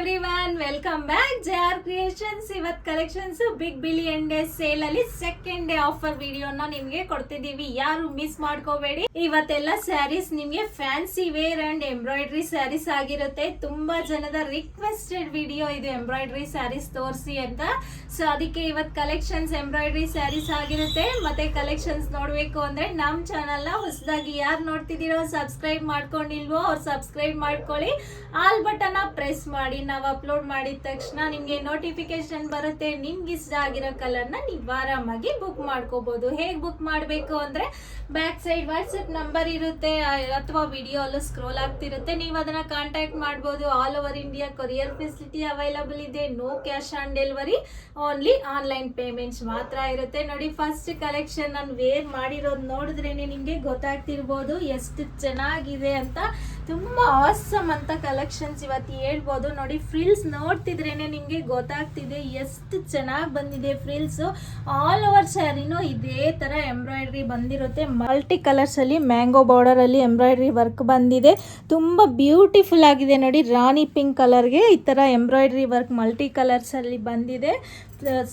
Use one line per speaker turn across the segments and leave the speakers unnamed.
Everyone, welcome back JR creations. ಇವತ್ತು collections big billion day sale ಅಲ್ಲಿ second day offer ವಿಡಿಯೋನ ನಿಮ್ಗೆ ಕೊಡ್ತಿದೀವಿ. ಯಾರು ಮಿಸ್ ಮಾಡ್ಕೋಬೇಡಿ. ಇವತ್ತೆಲ್ಲ ಸ್ಯಾರೀಸ್ ನಿಮ್ಗೆ fancy wear and embroidery sarees ಆಗಿರುತ್ತೆ. ತುಂಬಾ ಜನದ ರಿಕ್ವೆಸ್ಟೆಡ್ ವಿಡಿಯೋ ಇದು, ಎಂಬ್ರಾಯ್ಡ್ರಿ ಸ್ಯಾರೀಸ್ ತೋರಿಸಿ ಅಂತ. ಸೊ ಅದಕ್ಕೆ ಇವತ್ತು ಕಲೆಕ್ಷನ್ಸ್ ಎಂಬ್ರಾಯ್ಡ್ರಿ ಸ್ಯಾರೀಸ್ ಆಗಿರುತ್ತೆ. ಮತ್ತೆ ಕಲೆಕ್ಷನ್ಸ್ ನೋಡ್ಬೇಕು ಅಂದ್ರೆ ನಮ್ ಚಾನಲ್ ನ ಹೊಸದಾಗಿ ಯಾರು ನೋಡ್ತಿದ್ದೀರೋ, ಸಬ್ಸ್ಕ್ರೈಬ್ ಮಾಡ್ಕೊಂಡಿಲ್ವೋ ಅವ್ರು ಸಬ್ಸ್ಕ್ರೈಬ್ ಮಾಡ್ಕೊಳ್ಳಿ. ಆಲ್ ಬಟನ್ ಪ್ರೆಸ್ ಮಾಡಿ. ನಾವು ಅಪ್ಲೋಡ್ ಮಾಡಿದ ತಕ್ಷಣ ನಿಮ್ಗೆ ನೋಟಿಫಿಕೇಶನ್ ಬರುತ್ತೆ. ನಿಮ್ಗೆ ಇಷ್ಟ ಆಗಿರೋ ಕಲರ್ ನ ನೀವು ಆರಾಮಾಗಿ ಬುಕ್ ಮಾಡ್ಕೋಬಹುದು. ಹೇಗ್ ಬುಕ್ ಮಾಡ್ಬೇಕು ಅಂದ್ರೆ ಬ್ಯಾಕ್ ಸೈಡ್ ವಾಟ್ಸ್ಆಪ್ ನಂಬರ್ ಇರುತ್ತೆ ಅಥವಾ ವಿಡಿಯೋ ಅಲ್ಲೂ ಸ್ಕ್ರೋಲ್ ಆಗ್ತಿರುತ್ತೆ. ನೀವು ಅದನ್ನ ಕಾಂಟ್ಯಾಕ್ಟ್ ಮಾಡಬಹುದು. All over India courier facility available ಇದೆ. No cash on delivery, only online payments ಮಾತ್ರ ಇರುತ್ತೆ. ನೋಡಿ, ಫಸ್ಟ್ ಕಲೆಕ್ಷನ್ ನಾನು ವೇರ್ ಮಾಡಿರೋದು ನೋಡಿದ್ರೇನೆ ನಿಮ್ಗೆ ಗೊತ್ತಾಗ್ತಿರ್ಬೋದು ಎಷ್ಟು ಚೆನ್ನಾಗಿದೆ ಅಂತ. ತುಂಬಾ ಆಸಮ್ ಅಂತ ಕಲೆಕ್ಷನ್ಸ್ ಇವತ್ತು ಹೇಳ್ಬೋದು. ನೋಡಿ, ಫ್ರಿಲ್ಸ್ ನೋಡ್ತಿದ್ರೇನೆ ನಿಮ್ಗೆ ಗೊತ್ತಾಗ್ತಿದೆ ಎಷ್ಟು ಚೆನ್ನಾಗಿ ಬಂದಿದೆ ಫ್ರಿಲ್ಸ್. ಆಲ್ ಓವರ್ ಸ್ಯಾರಿನೂ ಇದೇ ತರ ಎಂಬ್ರಾಯ್ಡ್ರಿ ಬಂದಿರುತ್ತೆ. ಮಲ್ಟಿ ಕಲರ್ಸ್ ಅಲ್ಲಿ ಮ್ಯಾಂಗೋ ಬಾರ್ಡರ್ ಅಲ್ಲಿ ಎಂಬ್ರಾಯ್ಡ್ರಿ ವರ್ಕ್ ಬಂದಿದೆ. ತುಂಬಾ ಬ್ಯೂಟಿಫುಲ್ ಆಗಿದೆ. ನೋಡಿ, ರಾಣಿ ಪಿಂಕ್ ಕಲರ್ಗೆ ಈ ತರ ಎಂಬ್ರಾಯ್ಡ್ರಿ ವರ್ಕ್ ಮಲ್ಟಿ ಕಲರ್ಸ್ ಅಲ್ಲಿ ಬಂದಿದೆ.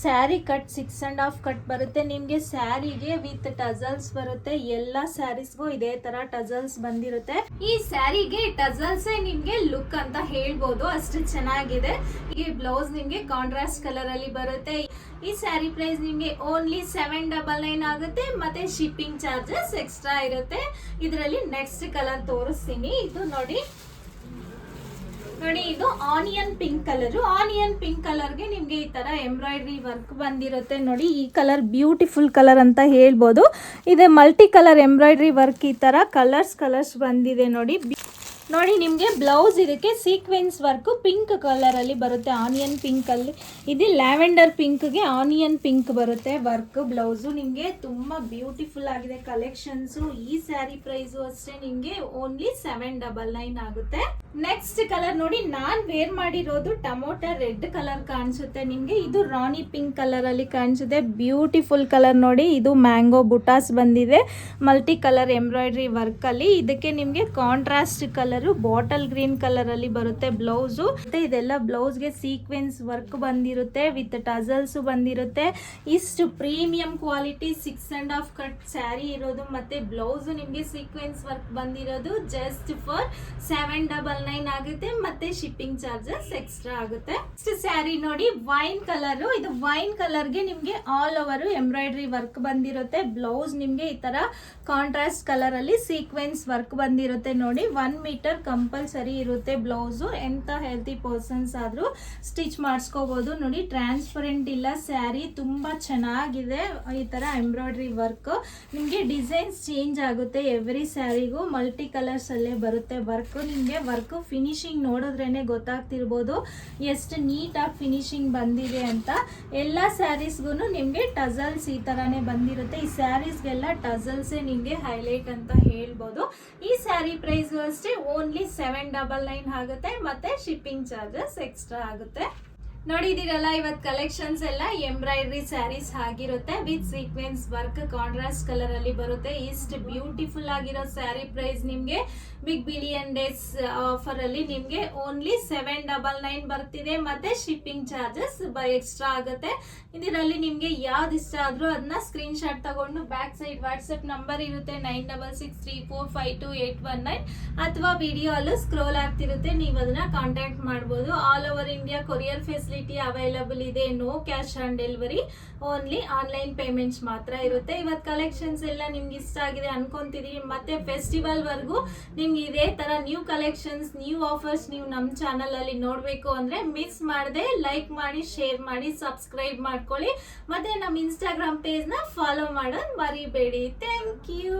ಸ್ಯಾರಿ ಕಟ್ 6.5 ಕಟ್ ಬರುತ್ತೆ ನಿಮ್ಗೆ. ಸ್ಯಾರಿಗೆ ವಿತ್ ಟಜಲ್ಸ್ ಬರುತ್ತೆ. ಎಲ್ಲಾ ಸ್ಯಾರೀಸ್ಗೂ ಇದೇ ತರ ಟಜಲ್ಸ್ ಬಂದಿರುತ್ತೆ. ಈ ಸ್ಯಾರಿಗೆ ಟಜಲ್ಸ್ ನಿಮ್ಗೆ ಲುಕ್ ಅಂತ ಹೇಳ್ಬೋದು, ಅಷ್ಟು ಚೆನ್ನಾಗಿದೆ. ಈ ಬ್ಲೌಸ್ ನಿಮ್ಗೆ ಕಾಂಟ್ರಾಸ್ಟ್ ಕಲರ್ ಅಲ್ಲಿ ಬರುತ್ತೆ. ಈ ಸ್ಯಾರಿ ಪ್ರೈಸ್ ನಿಮ್ಗೆ ಓನ್ಲಿ 799 ಆಗುತ್ತೆ. ಮತ್ತೆ ಶಿಪ್ಪಿಂಗ್ ಚಾರ್ಜಸ್ ಎಕ್ಸ್ಟ್ರಾ ಇರುತ್ತೆ. ಇದರಲ್ಲಿ ನೆಕ್ಸ್ಟ್ ಕಲರ್ ತೋರಿಸ್ತೀನಿ. ಇದು ನೋಡಿ, ಇದು onion pink colour. Onion pink ಕಲರ್ಗೆ ನಿಮ್ಗೆ ಈ ತರ ಎಂಬ್ರಾಯ್ಡ್ರಿ ವರ್ಕ್ ಬಂದಿರುತ್ತೆ. ನೋಡಿ, ಈ ಕಲರ್ ಬ್ಯೂಟಿಫುಲ್ ಕಲರ್ ಅಂತ ಹೇಳ್ಬೋದು. ಇದೆ ಮಲ್ಟಿ ಕಲರ್ ಎಂಬ್ರಾಯ್ಡ್ರಿ ವರ್ಕ್, ಈ ತರ ಕಲರ್ಸ್ ಬಂದಿದೆ. ನೋಡಿ ನಿಮಗೆ ಬ್ಲೌಸ್ ಇದಕ್ಕೆ ಸೀಕ್ವೆನ್ಸ್ ವರ್ಕ್ ಪಿಂಕ್ ಕಲರ್ ಅಲ್ಲಿ ಬರುತ್ತೆ. ಆನಿಯನ್ ಪಿಂಕ್ ಅಲ್ಲಿ ಇದು ಲ್ಯಾವೆಂಡರ್ ಪಿಂಕ್ಗೆ ಆನಿಯನ್ ಪಿಂಕ್ ಬರುತ್ತೆ ವರ್ಕ್. ಬ್ಲೌಸು ನಿಮಗೆ ತುಂಬಾ ಬ್ಯೂಟಿಫುಲ್ ಆಗಿದೆ ಕಲೆಕ್ಷನ್ಸ್. ಈ ಸ್ಯಾರಿ ಪ್ರೈಸು ಅಷ್ಟೇ ನಿಮಗೆ ಓನ್ಲಿ 799 ಆಗುತ್ತೆ. ನೆಕ್ಸ್ಟ್ ಕಲರ್ ನೋಡಿ, ನಾನ್ ವೇರ್ ಮಾಡಿರೋದು ಟೊಮೊಟೊ ರೆಡ್ ಕಲರ್ ಕಾಣಿಸುತ್ತೆ ನಿಮ್ಗೆ. ಇದು ರಾಣಿ ಪಿಂಕ್ ಕಲರ್ ಅಲ್ಲಿ ಕಾಣಿಸುತ್ತೆ. Beautiful colour. ನೋಡಿ, ಇದು ಮ್ಯಾಂಗೋ ಬುಟಾಸ್ ಬಂದಿದೆ ಮಲ್ಟಿ ಕಲರ್ ಎಂಬ್ರಾಯ್ಡ್ರಿ ವರ್ಕ್ ಅಲ್ಲಿ. ಇದಕ್ಕೆ ನಿಮ್ಗೆ contrast colour bottle green colour ಅಲ್ಲಿ ಬರುತ್ತೆ ಬ್ಲೌಸು. ಮತ್ತೆ ಇದೆಲ್ಲ ಬ್ಲೌಸ್ಗೆ ಸೀಕ್ವೆನ್ಸ್ ವರ್ಕ್ ಬಂದಿರುತ್ತೆ ವಿತ್ ಟಜಲ್ಸ್ ಬಂದಿರುತ್ತೆ. ಇಷ್ಟು ಪ್ರೀಮಿಯಂ ಕ್ವಾಲಿಟಿ 6.5 ಕಟ್ ಸ್ಯಾರಿ ಇರೋದು. ಮತ್ತೆ ಬ್ಲೌಸ್ ನಿಮ್ಗೆ ಸೀಕ್ವೆನ್ಸ್ ವರ್ಕ್ ಬಂದಿರೋದು ಜಸ್ಟ್ ಫಾರ್ 799 ಆಗುತ್ತೆ. ಮತ್ತೆ ಶಿಪ್ಪಿಂಗ್ ಚಾರ್ಜಸ್ ಎಕ್ಸ್ಟ್ರಾ ಆಗುತ್ತೆ. ನೆಕ್ಸ್ಟ್ ಸ್ಯಾರಿ ನೋಡಿ, ವೈನ್ ಕಲರ್. ಇದು ವೈನ್ ಕಲರ್ಗೆ ನಿಮ್ಗೆ ಆಲ್ ಓವರ್ ಎಂಬ್ರಾಯ್ಡ್ರಿ ವರ್ಕ್ ಬಂದಿರುತ್ತೆ. ಬ್ಲೌಸ್ ನಿಮ್ಗೆ ಈ ತರ ಕಾಂಟ್ರಾಸ್ಟ್ ಕಲರ್ ಅಲ್ಲಿ ಸೀಕ್ವೆನ್ಸ್ ವರ್ಕ್ ಬಂದಿರುತ್ತೆ. ನೋಡಿ, 1 ಮೀಟರ್ ಕಂಪಲ್ಸರಿ ಇರುತ್ತೆ ಬ್ಲೌಸು. ಎಂತ ಹೆಲ್ತಿ ಪರ್ಸನ್ಸ್ ಆದ್ರೂ ಸ್ಟಿಚ್ ಮಾಡಿಸ್ಕೋಬಹುದು. ನೋಡಿ, ಟ್ರಾನ್ಸ್ಪರೆಂಟ್ ಇಲ್ಲ ಸ್ಯಾರಿ, ತುಂಬಾ ಚೆನ್ನಾಗಿದೆ. ಈ ತರ ಎಂಬ್ರಾಯ್ಡ್ರಿ ವರ್ಕ್ ನಿಮ್ಗೆ ಡಿಸೈನ್ಸ್ ಚೇಂಜ್ ಆಗುತ್ತೆ ಎವ್ರಿ ಸ್ಯಾರಿಗೂ. ಮಲ್ಟಿ ಕಲರ್ಸ್ ಅಲ್ಲೇ ಬರುತ್ತೆ ವರ್ಕ್. ನಿಮ್ಗೆ ವರ್ಕ್ ಫಿನಿಶಿಂಗ್ ನೋಡಿದ್ರೇನೆ ಗೊತ್ತಾಗ್ತಿರ್ಬೋದು ಎಷ್ಟು ನೀಟಾಗಿ ಫಿನಿಶಿಂಗ್ ಬಂದಿದೆ ಅಂತ. ಎಲ್ಲ ಸ್ಯಾರೀಸ್ಗೂ ನಿಮ್ಗೆ ಟಜಲ್ಸ್ ಈ ತರಾನೇ ಬಂದಿರುತ್ತೆ. ಈ ಸ್ಯಾರೀಸ್ಗೆಲ್ಲ ಟಜಲ್ಸೇ ನಿಮ್ಗೆ ಹೈಲೈಟ್ ಅಂತ ಹೇಳ್ಬೋದು. ಈ ಸ್ಯಾರಿ ಪ್ರೈಸ್ ಅಷ್ಟೇ ಓನ್ಲಿ 799 ಆಗುತ್ತೆ. ಮತ್ತೆ ಶಿಪ್ಪಿಂಗ್ ಚಾರ್ಜಸ್ ಎಕ್ಸ್ಟ್ರಾ ಆಗುತ್ತೆ. ನೋಡಿದಿರಲ್ಲ, ಇವತ್ತು ಕಲೆಕ್ಷನ್ಸ್ ಎಲ್ಲ ಎಂಬ್ರಾಯ್ಡ್ರಿ ಸ್ಯಾರೀಸ್ ಆಗಿರುತ್ತೆ with sequence work contrast colour ಅಲ್ಲಿ ಬರುತ್ತೆ. ಇಷ್ಟು ಬ್ಯೂಟಿಫುಲ್ ಆಗಿರೋ ಸ್ಯಾರಿ ಪ್ರೈಸ್ ನಿಮ್ಗೆ ಬಿಗ್ ಬಿಲಿಯನ್ ಡೇಸ್ ಆಫರ್ ಅಲ್ಲಿ ನಿಮ್ಗೆ ಓನ್ಲಿ 799 ಬರ್ತಿದೆ. ಮತ್ತೆ ಶಿಪ್ಪಿಂಗ್ ಚಾರ್ಜಸ್ ಎಕ್ಸ್ಟ್ರಾ ಆಗುತ್ತೆ. ಇದರಲ್ಲಿ ನಿಮ್ಗೆ ಯಾವ್ದು ಇಷ್ಟ ಆದ್ರೂ ಅದನ್ನ ಸ್ಕ್ರೀನ್ ಶಾಟ್ ತಗೊಂಡು ಬ್ಯಾಕ್ ಸೈಡ್ ವಾಟ್ಸ್ಆಪ್ ನಂಬರ್ ಇರುತ್ತೆ 9663452819 ಅಥವಾ ವಿಡಿಯೋ ಅಲ್ಲೂ ಸ್ಕ್ರೋಲ್ ಆಗ್ತಿರುತ್ತೆ. ನೀವು ಅದನ್ನ ಕಾಂಟ್ಯಾಕ್ಟ್ ಮಾಡಬಹುದು. All over India courier facility available ಇದೆ. No cash on delivery, only online payments ಮಾತ್ರ ಇರುತ್ತೆ. ಇವತ್ತು ಕಲೆಕ್ಷನ್ಸ್ ಎಲ್ಲ ನಿಮ್ಗೆ ಇಷ್ಟ ಆಗಿದೆ ಅನ್ಕೊಂತಿದೀನಿ. ಮತ್ತೆ ಫೆಸ್ಟಿವಲ್ ವರ್ಗೂ ನಿಮ್ಗೆ ಇದೇ ತರ ನ್ಯೂ ಕಲೆಕ್ಷನ್ಸ್, ನ್ಯೂ ಆಫರ್ಸ್ ನೀವು ನಮ್ಮ ಚಾನಲ್ ಅಲ್ಲಿ ನೋಡ್ಬೇಕು ಅಂದ್ರೆ ಮಿಸ್ ಮಾಡದೆ ಲೈಕ್ ಮಾಡಿ, ಶೇರ್ ಮಾಡಿ, ಸಬ್ಸ್ಕ್ರೈಬ್ ಮಾಡ್ಕೊಳ್ಳಿ. ಮತ್ತೆ ನಮ್ಮ ಇನ್ಸ್ಟಾಗ್ರಾಮ್ ಪೇಜ್ ನ ಫಾಲೋ ಮಾಡೋದು ಮರಿಬೇಡಿ. Thank you.